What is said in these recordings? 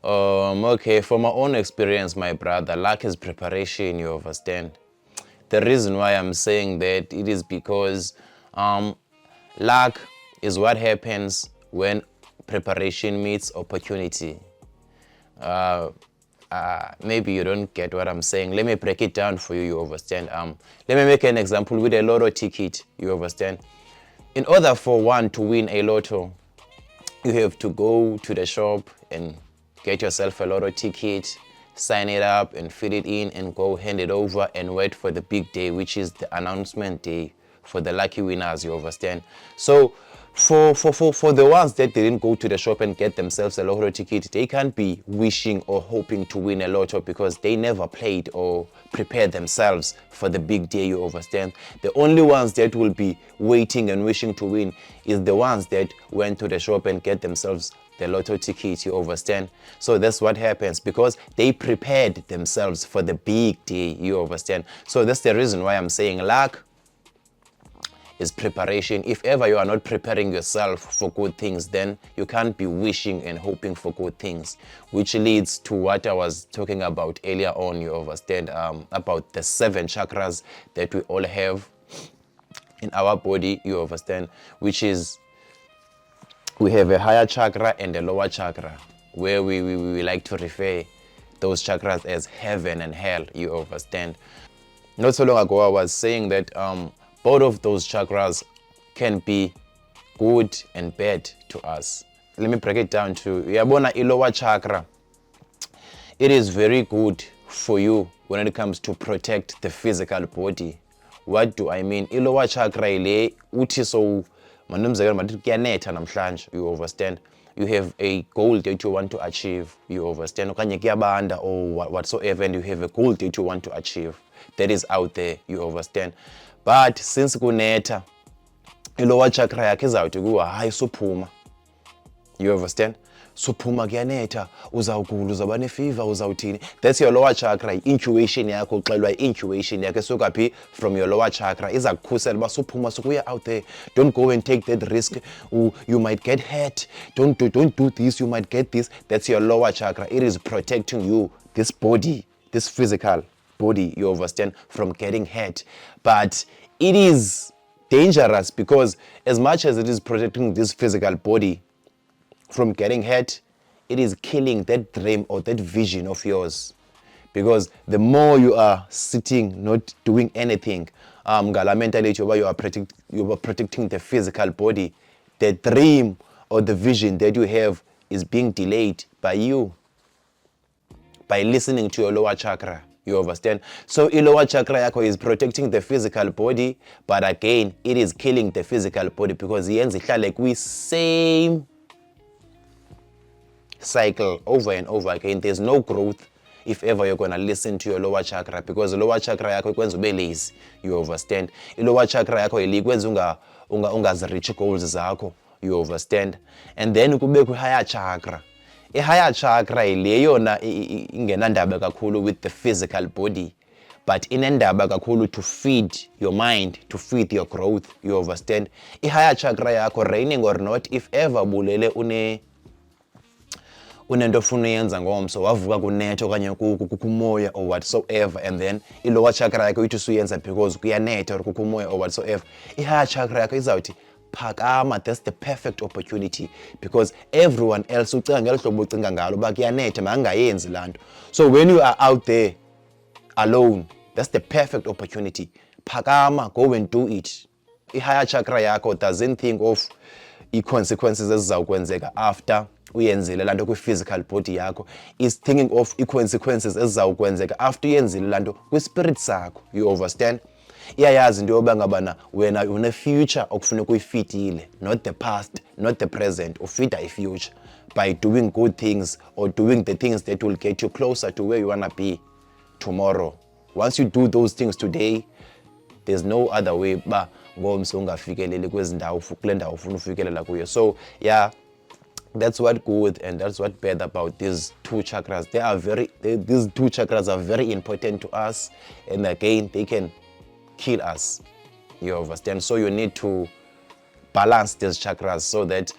Okay, from my own experience, my brother, luck is preparation, you understand? The reason why I'm saying that it is because luck is what happens when preparation meets opportunity. Maybe you don't get what I'm saying. Let me break it down for you, you understand? Let me make an example with a lotto ticket, you understand? In order for one to win a lotto, you have to go to the shop and get yourself a lotto ticket, sign it up and fill it in and go hand it over and wait for the big day, which is the announcement day for the lucky winners, you understand? So for the ones that didn't go to the shop and get themselves a lotto ticket, they can't be wishing or hoping to win a lotto because they never played or prepared themselves for the big day, you understand? The only ones that will be waiting and wishing to win is the ones that went to the shop and get themselves the lotto ticket, you understand? So that's what happens because they prepared themselves for the big day, you understand? So that's the reason why I'm saying luck is preparation. If ever you are not preparing yourself for good things, then you can't be wishing and hoping for good things, which leads to what I was talking about earlier on, you understand, about the 7 chakras that we all have in our body, you understand, which is we have a higher chakra and a lower chakra, where we like to refer those chakras as heaven and hell, you understand. Not so long ago, I was saying that both of those chakras can be good and bad to us. Let me break it down to yabona lower chakra. It is very good for you when it comes to protect the physical body. What do I mean? Lower chakra ile uthi so manumzekelo mathi kuyanetha namhlanje, you understand? You have a goal that you want to achieve, you understand? Okanye kuyabanda or whatsoever, and you have a goal that you want to achieve that is out there, you understand? But since kunetha, lower chakra yakhe izawuthi kuwe hayi suphuma, you understand? Suphuma kuyanetha, uzawugula, uzawuba nefiva, uzawuthini. That's your lower chakra. Intuition yakho uxelwa intuition yakhe esuka phi from your lower chakra iza kukhusela uba suphuma sukuya out there. Don't go and take that risk. You might get hurt. Don't do this, you might get this. That's your lower chakra. It is protecting you, this body, this physical body, you understand, from getting hurt. But it is dangerous because as much as it is protecting this physical body from getting hurt, it is killing that dream or that vision of yours. Because the more you are sitting, not doing anything, ngala mentality you are protecting the physical body, the dream or the vision that you have is being delayed by you, by listening to your lower chakra. You understand? So lower chakra yako is protecting the physical body, but again, it is killing the physical body because yenza ihlale kwi same cycle over and over again. There's no growth if ever you're gonna listen to your lower chakra, because the lower chakra yako ikwenza ube lazy, you understand? Lower chakra yako ilikwenza ungazi-reach goals zakho, you understand? And then kubekho higher chakra. I-higher chakra ile yona ingenandaba kakhulu with the physical body, but inendaba kakhulu to feed your mind, to feed your growth, you understand? I-higher chakra yakho, raining or not, if ever bulele unento ofuna uyenza ngomso, wavuka kunetha okanye kumoya or whatsoever, and then i-lower chakra yakho ithi usuyenza because kuyanetha or kumoya or whatsoever, i-higher chakra yakho izawuthi phakama. That's the perfect opportunity because everyone else ucinga ngelo hlobo ucinga ngalo uba kuyanetha makangayenzi laa nto. So when you are out there alone, that's the perfect opportunity. Phakama, go and do it. I-higher chakra yakho doesn't think of i-consequences ezizawukwenzeka after uyenzile laa nto kwi-physical body yakho. Is thinking of i-consequences ezizawukwenzeka after uyenzile laa nto kwi-spirit sakho, you understand? Iyayazi into yoba ngabana wena une-future okufuneka uyifitile, not the past, not the present. Ufita i-future by doing good things or doing the things that will get you closer to where you wanna be tomorrow. Once you do those things today, there's no other way ba ngomso ungafikeleli kwezi ndawo kule ndawo ufuna ufikelela kuyo. So yeah, that's what good and that's what bad about these two chakras. These two chakras are very important to us, and again, they can kill us, you understand? So you need to balance these chakras so that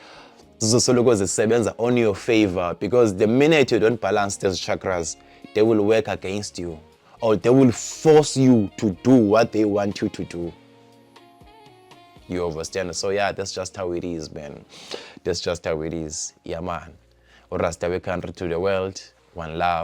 zizosoloko zisebenza on your favor, because the minute you don't balance these chakras, they will work against you, or they will force you to do what they want you to do. You understand? So yeah, that's just how it is, man. That's just how it is. Yeah, man. Rasta we country to the world. One love.